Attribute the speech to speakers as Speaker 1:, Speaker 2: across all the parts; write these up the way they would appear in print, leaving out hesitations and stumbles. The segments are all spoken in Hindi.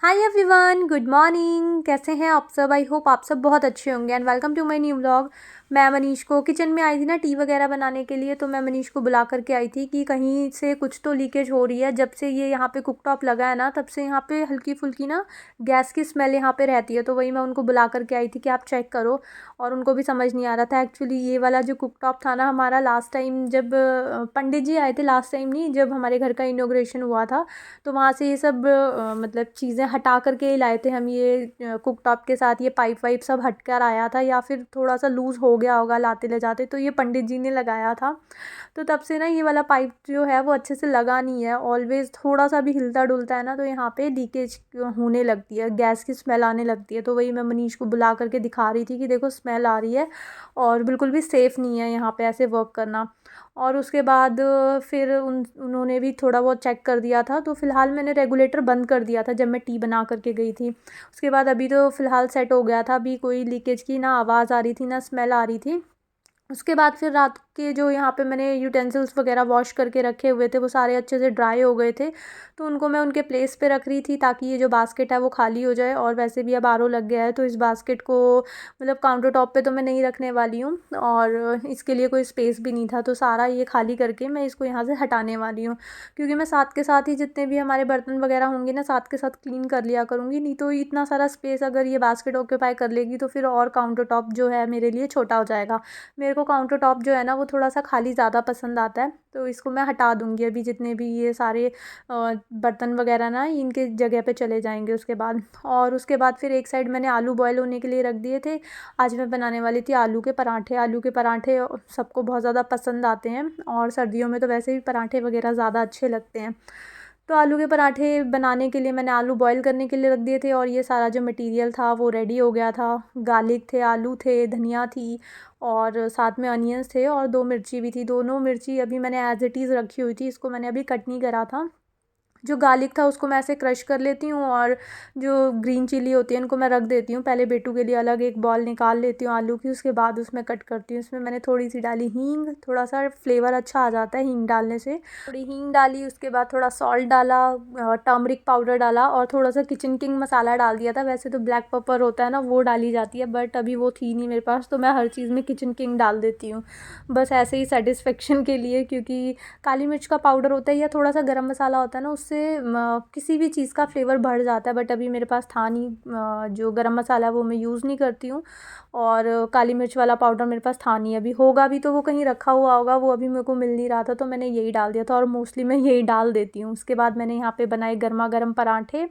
Speaker 1: Hi everyone, good morning. कैसे हैं आप सब? आई होप आप सब बहुत अच्छे होंगे and welcome to my new vlog. मैं मनीष को किचन में आई थी ना टी वगैरह बनाने के लिए, तो मैं मनीष को बुला करके आई थी कि कहीं से कुछ तो लीकेज हो रही है। जब से ये यहाँ पे कुकटॉप लगा है ना, तब से यहाँ पे हल्की फुल्की ना गैस की स्मेल यहाँ पे रहती है। तो वही मैं उनको बुला करके आई थी कि आप चेक करो। और उनको भी समझ नहीं आ रहा था एक्चुअली। ये वाला जो कुकटॉप था ना हमारा, लास्ट टाइम जब पंडित जी आए थे, लास्ट टाइम नहीं, जब हमारे घर का इनॉग्रेशन हुआ था, तो वहाँ से ये सब मतलब चीज़ें हटा करके ही लाए थे हम। ये कुकटॉप के साथ ये पाइप वाइप सब हट कर आया था, या फिर थोड़ा सा लूज़ हो गया होगा लाते ले जाते, तो ये पंडित जी ने लगाया था। तो तब से ना ये वाला पाइप जो है वो अच्छे से लगा नहीं है। ऑलवेज थोड़ा सा भी हिलता डुलता है ना, तो यहाँ पे लीकेज होने लगती है, गैस की स्मेल आने लगती है। तो वही मैं मनीष को बुला करके दिखा रही थी कि देखो स्मेल आ रही है और बिल्कुल भी सेफ़ नहीं है यहाँ पे ऐसे वर्क करना। और उसके बाद फिर उन्होंने भी थोड़ा बहुत चेक कर दिया था। तो फ़िलहाल मैंने रेगुलेटर बंद कर दिया था जब मैं टी बना करके गई थी। उसके बाद अभी तो फ़िलहाल सेट हो गया था। अभी कोई लीकेज की ना आवाज़ आ रही थी ना स्मेल आ रही थी। उसके बाद फिर रात के जो यहाँ पे मैंने यूटेंसिल्स वगैरह वॉश करके रखे हुए थे, वो सारे अच्छे से ड्राई हो गए थे। तो उनको मैं उनके प्लेस पे रख रही थी ताकि ये जो बास्केट है वो खाली हो जाए। और वैसे भी अब आरओ लग गया है, तो इस बास्केट को मतलब काउंटर टॉप पे तो मैं नहीं रखने वाली हूँ, और इसके लिए कोई स्पेस भी नहीं था। तो सारा ये खाली करके मैं इसको यहाँ से हटाने वाली हूँ, क्योंकि मैं साथ के साथ ही जितने भी हमारे बर्तन वगैरह होंगे ना, साथ के साथ क्लीन कर लिया करूँगी। नहीं तो इतना सारा स्पेस अगर ये बास्केट ऑक्यूपाई कर लेगी तो फिर और काउंटर टॉप जो है मेरे लिए छोटा हो जाएगा। मेरे को काउंटर टॉप जो है ना वो थोड़ा सा खाली ज़्यादा पसंद आता है। तो इसको मैं हटा दूँगी अभी, जितने भी ये सारे बर्तन वगैरह ना इनके जगह पे चले जाएंगे उसके बाद। और उसके बाद फिर एक साइड मैंने आलू बॉयल होने के लिए रख दिए थे। आज मैं बनाने वाली थी आलू के पराठे। आलू के पराठे सबको बहुत ज़्यादा पसंद आते हैं, और सर्दियों में तो वैसे भी पराठे वगैरह ज़्यादा अच्छे लगते हैं। तो आलू के पराठे बनाने के लिए मैंने आलू बॉईल करने के लिए रख दिए थे, और ये सारा जो मटेरियल था वो रेडी हो गया था। गार्लिक थे, आलू थे, धनिया थी, और साथ में अनियंस थे, और 2 मिर्ची भी थी। दोनों मिर्ची अभी मैंने एज़ इट इज़ रखी हुई थी, इसको मैंने अभी कट नहीं करा था। जो गार्लिक था उसको मैं ऐसे क्रश कर लेती हूँ, और जो ग्रीन चिली होती है उनको मैं रख देती हूँ। पहले बेटू के लिए अलग एक बॉल निकाल लेती हूँ आलू की, उसके बाद उसमें कट करती हूँ। इसमें मैंने थोड़ी सी डाली हींग, थोड़ा सा फ्लेवर अच्छा आ जाता है हींग डालने से। थोड़ी हींग डाली, उसके बाद थोड़ा सॉल्ट डाला, टर्मरिक पाउडर डाला, और थोड़ा सा किचन किंग मसाला डाल दिया था। वैसे तो ब्लैक पेपर होता है ना, वो डाली जाती है, बट अभी वो थी नहीं मेरे पास, तो मैं हर चीज़ में किचन किंग डाल देती हूँ, बस ऐसे ही सेटिस्फेक्शन के लिए। क्योंकि काली मिर्च का पाउडर होता है या थोड़ा सा गरम मसाला होता है ना, उससे किसी भी चीज़ का फ्लेवर बढ़ जाता है। बट अभी मेरे पास था नहीं, जो गरम मसाला है वो मैं यूज़ नहीं करती हूँ, और काली मिर्च वाला पाउडर मेरे पास था नहीं। अभी होगा भी तो वो कहीं रखा हुआ होगा, वो अभी मेरे को मिल नहीं रहा था, तो मैंने यही डाल दिया था, और मोस्टली मैं यही डाल देती हूँ। उसके बाद मैंने यहाँ पे बनाए गर्मा गर्म पराठे।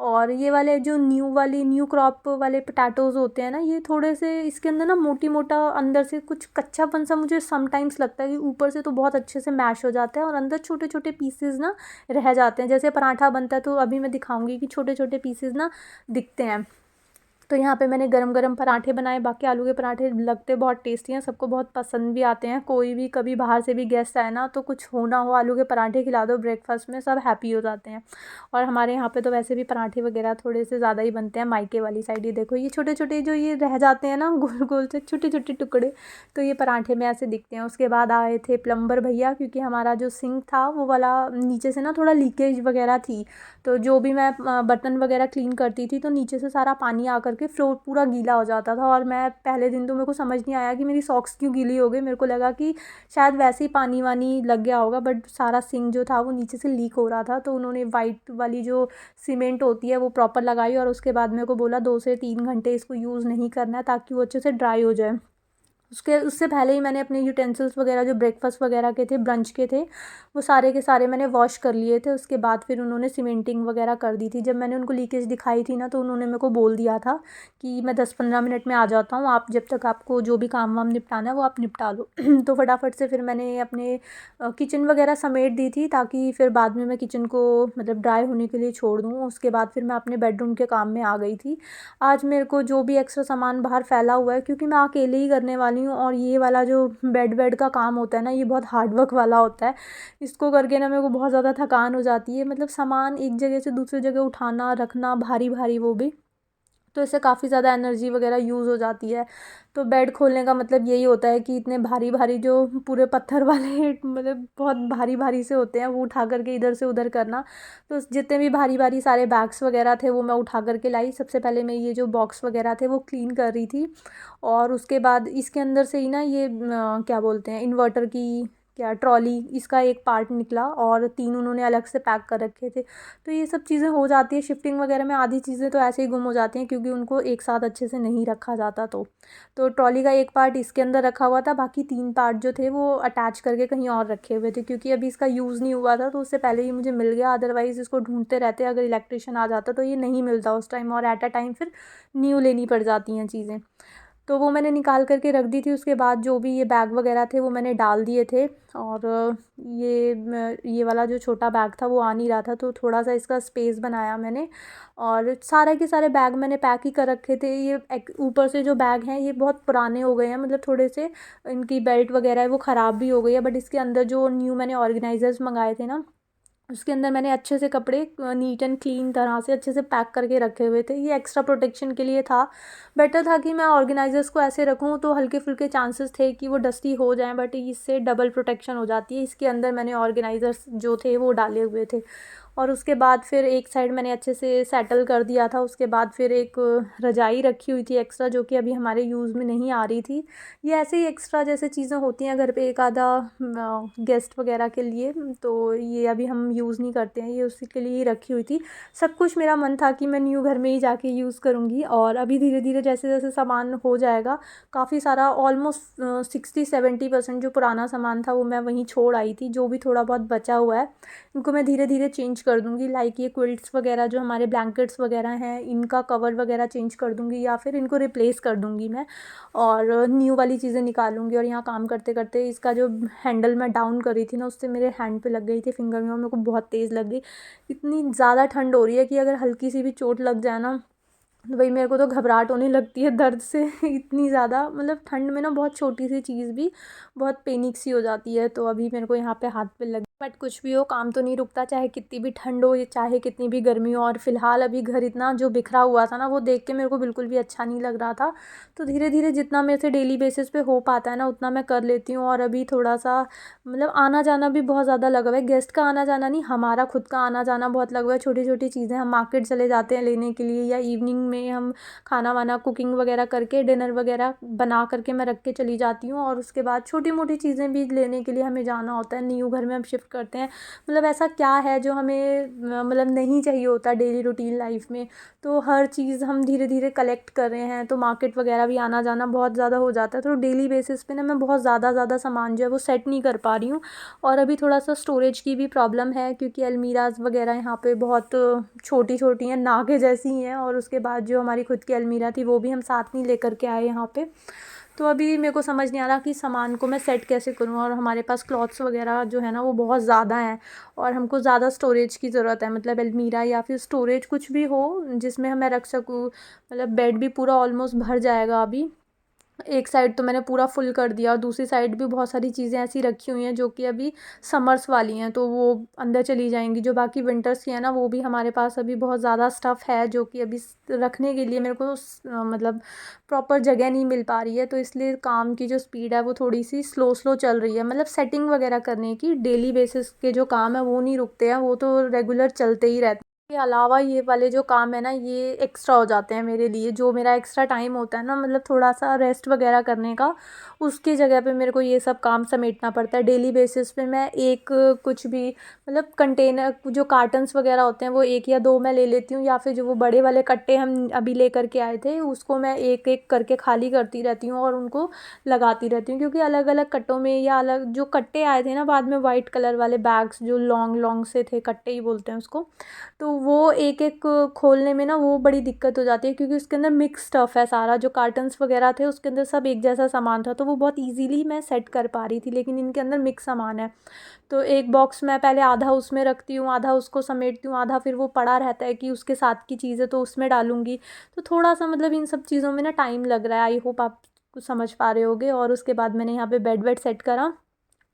Speaker 1: और ये वाले जो न्यू क्रॉप वाले पोटैटोज़ होते हैं ना, ये थोड़े से इसके अंदर ना मोटी मोटा अंदर से कुछ कच्चापन सा मुझे समटाइम्स लगता है, कि ऊपर से तो बहुत अच्छे से मैश हो जाता है और अंदर छोटे छोटे पीसेस ना रह जाते हैं। जैसे पराठा बनता है तो अभी मैं दिखाऊंगी कि छोटे छोटे पीसेस ना दिखते हैं। तो यहाँ पे मैंने गरम गरम पराठे बनाए। बाकी आलू के पराठे लगते बहुत टेस्टी हैं, सबको बहुत पसंद भी आते हैं। कोई भी कभी बाहर से भी गेस्ट आए ना, तो कुछ हो ना हो आलू के पराठे खिला दो ब्रेकफास्ट में, सब हैप्पी हो जाते हैं। और हमारे यहाँ पे तो वैसे भी पराठे वगैरह थोड़े से ज़्यादा ही बनते हैं। मायके वाली साइड ये देखो, ये छोटे छोटे जो ये रह जाते हैं ना गोल गोल से छोटे छोटे टुकड़े, तो ये पराठे में ऐसे दिखते हैं। उसके बाद आए थे प्लम्बर भैया, क्योंकि हमारा जो सिंक था वो वाला नीचे से ना थोड़ा लीकेज वगैरह थी। तो जो भी मैं बर्तन वगैरह क्लीन करती थी, तो नीचे से सारा पानी आ करके फ्लोर पूरा गीला हो जाता था। और मैं पहले दिन तो मेरे को समझ नहीं आया कि मेरी सॉक्स क्यों गीली हो गई। मेरे को लगा कि शायद वैसे ही पानी वानी लग गया होगा, बट सारा सिंक जो था वो नीचे से लीक हो रहा था। तो उन्होंने वाइट वाली जो सीमेंट होती है वो प्रॉपर लगाई, और उसके बाद मेरे को बोला 2 से 3 घंटे इसको यूज़ नहीं करना है, ताकि वो अच्छे से ड्राई हो जाए। उससे पहले ही मैंने अपने यूटेंसिल्स वगैरह जो ब्रेकफास्ट वगैरह के थे, ब्रंच के थे, वो सारे के सारे मैंने वॉश कर लिए थे। उसके बाद फिर उन्होंने सीमेंटिंग वगैरह कर दी थी। जब मैंने उनको लीकेज दिखाई थी ना, तो उन्होंने मेरे को बोल दिया था कि मैं 10-15 मिनट में आ जाता हूँ, आप जब तक आपको जो भी काम वाम निपटाना है वो आप निपटा लो। तो फटाफट से फिर मैंने अपने किचन वगैरह समेट दी थी, ताकि फिर बाद में मैं किचन को मतलब ड्राई होने के लिए छोड़ दूँ। उसके बाद फिर मैं अपने बेडरूम के काम में आ गई थी। आज मेरे को जो भी एक्स्ट्रा सामान बाहर फैला हुआ है, क्योंकि मैं अकेले ही करने वाली हूँ, और ये वाला जो बेड का काम होता है ना, ये बहुत हार्ड वर्क वाला होता है। इसको करके ना मेरे को बहुत ज़्यादा थकान हो जाती है, मतलब सामान एक जगह से दूसरी जगह उठाना रखना भारी भारी, वो भी। तो इससे काफ़ी ज़्यादा एनर्जी वगैरह यूज़ हो जाती है। तो बेड खोलने का मतलब यही होता है कि इतने भारी भारी जो पूरे पत्थर वाले मतलब बहुत भारी भारी से होते हैं, वो उठा करके इधर से उधर करना। तो जितने भी भारी भारी सारे बैग्स वगैरह थे वो मैं उठा करके लाई। सबसे पहले मैं ये जो बॉक्स वगैरह थे वो क्लीन कर रही थी, और उसके बाद इसके अंदर से ही ना ये क्या बोलते हैं, इन्वर्टर की क्या ट्रॉली, इसका एक पार्ट निकला और 3 उन्होंने अलग से पैक कर रखे थे। तो ये सब चीज़ें हो जाती है शिफ्टिंग वगैरह में, आधी चीज़ें तो ऐसे ही गुम हो जाती हैं क्योंकि उनको एक साथ अच्छे से नहीं रखा जाता। तो ट्रॉली का एक पार्ट इसके अंदर रखा हुआ था, बाकी 3 पार्ट जो थे वो अटैच करके कहीं और रखे हुए थे, क्योंकि अभी इसका यूज़ नहीं हुआ था तो उससे पहले ही मुझे मिल गया। अदरवाइज़ इसको ढूंढते रहते, अगर इलेक्ट्रिशियन आ जाता तो ये नहीं मिलता उस टाइम, और एट अ टाइम फिर न्यू लेनी पड़ जाती हैं चीज़ें। तो वो मैंने निकाल करके रख दी थी। उसके बाद जो भी ये बैग वगैरह थे वो मैंने डाल दिए थे, और ये वाला जो छोटा बैग था वो आ नहीं रहा था, तो थोड़ा सा इसका स्पेस बनाया मैंने, और सारे के सारे बैग मैंने पैक ही कर रखे थे। ये ऊपर से जो बैग हैं ये बहुत पुराने हो गए हैं, मतलब थोड़े से इनकी बेल्ट वगैरह है वो ख़राब भी हो गई है, बट इसके अंदर जो न्यू मैंने ऑर्गेनाइज़र्स मंगाए थे ना, उसके अंदर मैंने अच्छे से कपड़े नीट एंड क्लीन तरह से अच्छे से पैक करके रखे हुए थे। ये एक्स्ट्रा प्रोटेक्शन के लिए था। बेटर था कि मैं ऑर्गेनाइज़र्स को ऐसे रखूँ तो हल्के फुल्के चांसेस थे कि वो डस्टी हो जाएं, बट इससे डबल प्रोटेक्शन हो जाती है। इसके अंदर मैंने ऑर्गेनाइज़र्स जो थे वो डाले हुए थे, और उसके बाद फिर एक साइड मैंने अच्छे से सेटल कर दिया था। उसके बाद फिर एक रज़ाई रखी हुई थी एक्स्ट्रा, जो कि अभी हमारे यूज़ में नहीं आ रही थी। ये ऐसे ही एक्स्ट्रा जैसे चीज़ें होती हैं घर पे एक आधा गेस्ट वगैरह के लिए, तो ये अभी हम यूज़ नहीं करते हैं, ये उसी के लिए ही रखी हुई थी। सब कुछ मेरा मन था कि मैं न्यू घर में ही जाके यूज़ करूँगी, और अभी धीरे धीरे जैसे जैसे सामान हो जाएगा, काफ़ी सारा ऑलमोस्ट 60-70% जो पुराना सामान था वो मैं वहीं छोड़ आई थी। जो भी थोड़ा बहुत बचा हुआ है इनको मैं धीरे धीरे चेंज कर दूँगी। लाइक ये क्विल्ट्स वगैरह जो हमारे ब्लैंकेट्स वगैरह हैं, इनका कवर वगैरह चेंज कर दूँगी, या फिर इनको रिप्लेस कर दूँगी मैं, और न्यू वाली चीज़ें निकालूंगी। और यहाँ काम करते करते इसका जो हैंडल मैं डाउन कर रही थी ना, उससे मेरे हैंड पे लग गई थी, फिंगर में, और मेरे को बहुत तेज़ लग गई। इतनी ज़्यादा ठंड हो रही है कि अगर हल्की सी भी चोट लग जाए ना, तो भाई मेरे को तो घबराहट होने लगती है दर्द से इतनी ज़्यादा, मतलब ठंड में ना बहुत छोटी सी चीज़ भी बहुत पेनिक सी हो जाती है। तो अभी मेरे को यहाँ पे हाथ पे लग, बट कुछ भी हो काम तो नहीं रुकता, चाहे कितनी भी ठंड हो, चाहे कितनी भी गर्मी हो। और फिलहाल अभी घर इतना जो बिखरा हुआ था ना, वो देख के मेरे को बिल्कुल भी अच्छा नहीं लग रहा था। तो धीरे धीरे जितना मेरे से डेली बेसिस पे हो पाता है ना, उतना मैं कर लेती हूँ। और अभी थोड़ा सा मतलब आना जाना भी बहुत ज़्यादा लगा हुआ है, गेस्ट का आना जाना नहीं, हमारा खुद का आना जाना बहुत लगा हुआ है। छोटी छोटी चीज़ें हम मार्केट चले जाते हैं लेने के लिए, या इवनिंग में हम खाना वाना कुकिंग वगैरह करके डिनर वगैरह बना करके मैं रख के चली जाती हूँ, और उसके बाद छोटी मोटी चीज़ें भी लेने के लिए हमें जाना होता है। न्यू घर में हम शिफ्ट करते हैं, मतलब ऐसा क्या है जो हमें मतलब नहीं चाहिए होता डेली रूटीन लाइफ में, तो हर चीज़ हम धीरे धीरे कलेक्ट कर रहे हैं। तो मार्केट वगैरह भी आना जाना बहुत ज़्यादा हो जाता है, तो डेली बेसिस पे ना मैं बहुत ज़्यादा सामान जो है वो सेट नहीं कर पा रही हूँ। और अभी थोड़ा सा स्टोरेज की भी प्रॉब्लम है, क्योंकि अलमीराज वगैरह यहाँ पे बहुत छोटी छोटी हैं, नागे जैसी ही हैं। और उसके बाद जो हमारी खुद की अलमीरा थी वो भी हम साथ नहीं लेकर के आए यहाँ पे। तो अभी मेरे को समझ नहीं आ रहा कि सामान को मैं सेट कैसे करूँ। और हमारे पास क्लॉथ्स वगैरह जो है ना वो बहुत ज़्यादा हैं, और हमको ज़्यादा स्टोरेज की ज़रूरत है, मतलब अलमीरा या फिर स्टोरेज कुछ भी हो जिसमें मैं रख सकूँ। मतलब बेड भी पूरा ऑलमोस्ट भर जाएगा अभी, एक साइड तो मैंने पूरा फुल कर दिया, और दूसरी साइड भी बहुत सारी चीज़ें ऐसी रखी हुई हैं जो कि अभी समर्स वाली हैं, तो वो अंदर चली जाएंगी। जो बाकी विंटर्स की है ना, वो भी हमारे पास अभी बहुत ज़्यादा स्टफ़ है जो कि अभी रखने के लिए मेरे को मतलब प्रॉपर जगह नहीं मिल पा रही है। तो इसलिए काम की जो स्पीड है वो थोड़ी सी स्लो स्लो चल रही है। मतलब सेटिंग वगैरह करने की डेली बेसिस के जो काम है वो नहीं रुकते हैं, वो तो रेगुलर चलते ही रहते हैं। के अलावा ये वाले जो काम है ना, ये एक्स्ट्रा हो जाते हैं मेरे लिए। जो मेरा एक्स्ट्रा टाइम होता है ना, मतलब थोड़ा सा रेस्ट वगैरह करने का, उसकी जगह पे मेरे को ये सब काम समेटना पड़ता है डेली बेसिस पे। मैं एक कुछ भी मतलब कंटेनर जो कार्टन्स वगैरह होते हैं वो 1 या 2 मैं ले लेती हूँ, या फिर जो वो बड़े वाले कट्टे हम अभी ले करके आए थे उसको मैं एक एक करके खाली करती रहती हूँ और उनको लगाती रहती हूँ। क्योंकि अलग अलग कट्टों में, या अलग जो कट्टे आए थे ना बाद में वाइट कलर वाले बैग्स, जो लॉन्ग लॉन्ग से थे, कट्टे ही बोलते हैं उसको, तो वो एक एक खोलने में ना वो बड़ी दिक्कत हो जाती है, क्योंकि उसके अंदर मिक्स स्टफ़ है सारा। जो कार्टन्स वगैरह थे उसके अंदर सब एक जैसा सामान था, तो वो बहुत इजीली मैं सेट कर पा रही थी। लेकिन इनके अंदर मिक्स सामान है, तो एक बॉक्स मैं पहले आधा उसमें रखती हूँ, आधा उसको समेटती हूँ, आधा फिर वो पड़ा रहता है कि उसके साथ की चीज़ें तो उसमें डालूंगी। तो थोड़ा सा मतलब इन सब चीज़ों में ना टाइम लग रहा है। आई होप आप कुछ समझ पा रहे होगे। और उसके बाद मैंने यहाँ पे बेड वेड सेट करा।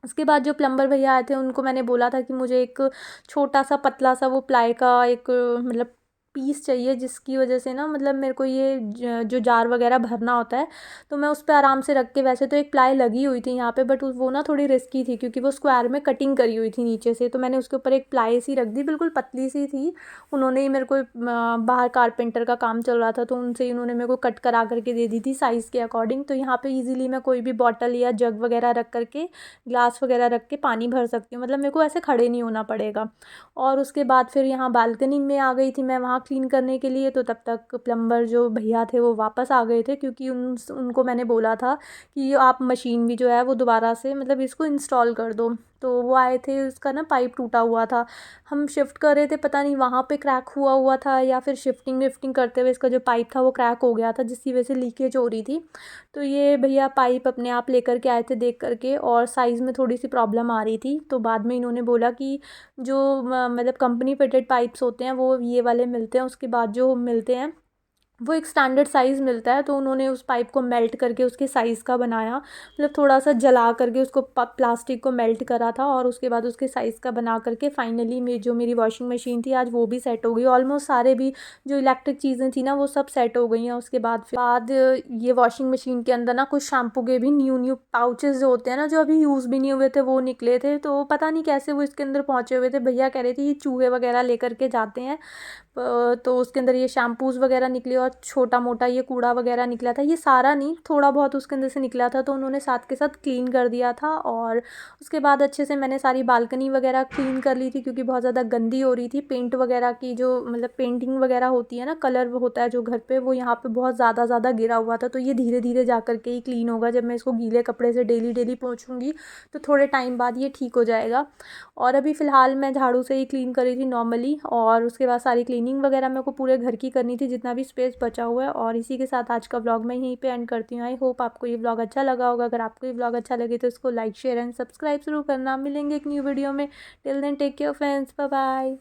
Speaker 1: उसके बाद जो प्लम्बर भैया आए थे उनको मैंने बोला था कि मुझे एक छोटा सा पतला सा वो प्लाई का एक मतलब पीस चाहिए, जिसकी वजह से ना मतलब मेरे को ये जो जार वगैरह भरना होता है तो मैं उस पर आराम से रख के, वैसे तो एक प्लाई लगी हुई थी यहाँ पे बट वो ना थोड़ी रिस्की थी क्योंकि वो स्क्वायर में कटिंग करी हुई थी नीचे से, तो मैंने उसके ऊपर एक प्लाई सी रख दी, बिल्कुल पतली सी थी। उन्होंने ही मेरे को बाहर कारपेंटर का काम चल रहा था तो उनसे ही उन्होंने मेरे को कट करा करके दे दी थी साइज़ के अकॉर्डिंग। तो यहाँ पे इजीली मैं कोई भी बॉटल या जग वगैरह रख करके, ग्लास वगैरह रख के पानी भर सकती हूँ, मतलब मेरे को ऐसे खड़े नहीं होना पड़ेगा। और उसके बाद फिर यहाँ बालकनी में आ गई थी मैं वहाँ क्लीन करने के लिए, तो तब तक प्लम्बर जो भैया थे वो वापस आ गए थे क्योंकि उनको मैंने बोला था कि आप मशीन भी जो है वो दोबारा से मतलब इसको इंस्टॉल कर दो। तो वो आए थे, उसका ना पाइप टूटा हुआ था, हम शिफ्ट कर रहे थे, पता नहीं वहाँ पे क्रैक हुआ था या फिर शिफ्टिंग विफ्टिंग करते हुए इसका जो पाइप था वो क्रैक हो गया था जिसकी वजह से लीकेज हो रही थी। तो ये भैया पाइप अपने आप लेकर के आए थे देख करके, और साइज़ में थोड़ी सी प्रॉब्लम आ रही थी तो बाद में इन्होंने बोला कि जो मतलब कंपनी फिटेड पाइप्स होते हैं वो ये वाले मिलते हैं, उसके बाद जो मिलते हैं वो एक स्टैंडर्ड साइज़ मिलता है। तो उन्होंने उस पाइप को मेल्ट करके उसके साइज़ का बनाया, मतलब थोड़ा सा जला करके उसको प्लास्टिक को मेल्ट करा था और उसके बाद उसके साइज़ का बना करके फाइनली जो मेरी वॉशिंग मशीन थी आज वो भी सेट हो गई। ऑलमोस्ट सारे भी जो इलेक्ट्रिक चीज़ें थी ना वो सब सेट हो गई हैं। उसके बाद ये वॉशिंग मशीन के अंदर ना कुछ शैम्पू के भी न्यू न्यू पाउचेस जो होते हैं ना, जो अभी यूज़ भी नहीं हुए थे वो निकले थे, तो पता नहीं कैसे वो इसके अंदर पहुँचे हुए थे। भैया कह रहे थे ये चूहे वगैरह लेकर के जाते हैं, तो उसके अंदर ये शैम्पूज़ वगैरह निकले और छोटा मोटा ये कूड़ा वगैरह निकला था, ये सारा नहीं थोड़ा बहुत उसके अंदर से निकला था, तो उन्होंने साथ के साथ क्लीन कर दिया था। और उसके बाद अच्छे से मैंने सारी बालकनी वगैरह क्लीन कर ली थी क्योंकि बहुत ज़्यादा गंदी हो रही थी। पेंट वगैरह की जो मतलब पेंटिंग वगैरह होती है ना, कलर होता है जो घर पे, वो यहाँ पे बहुत ज़्यादा गिरा हुआ था, तो ये धीरे धीरे जा करके ही क्लीन होगा। जब मैं इसको गीले कपड़े से डेली डेली पोंछूंगी तो थोड़े टाइम बाद ये ठीक हो जाएगा। और अभी फ़िलहाल मैं झाड़ू से ही क्लीन करी थी नॉर्मली, और उसके बाद सारी क्लीनिंग वगैरह मेरे को पूरे घर की करनी थी जितना भी स्पेस बचा हुआ है। और इसी के साथ आज का व्लॉग मैं यहीं पे एंड करती हूँ। आई होप आपको ये व्लॉग अच्छा लगा होगा। अगर आपको ये व्लॉग अच्छा लगे तो इसको लाइक शेयर एंड सब्सक्राइब जरूर करना। मिलेंगे एक न्यू वीडियो में। Till then take care friends, bye bye.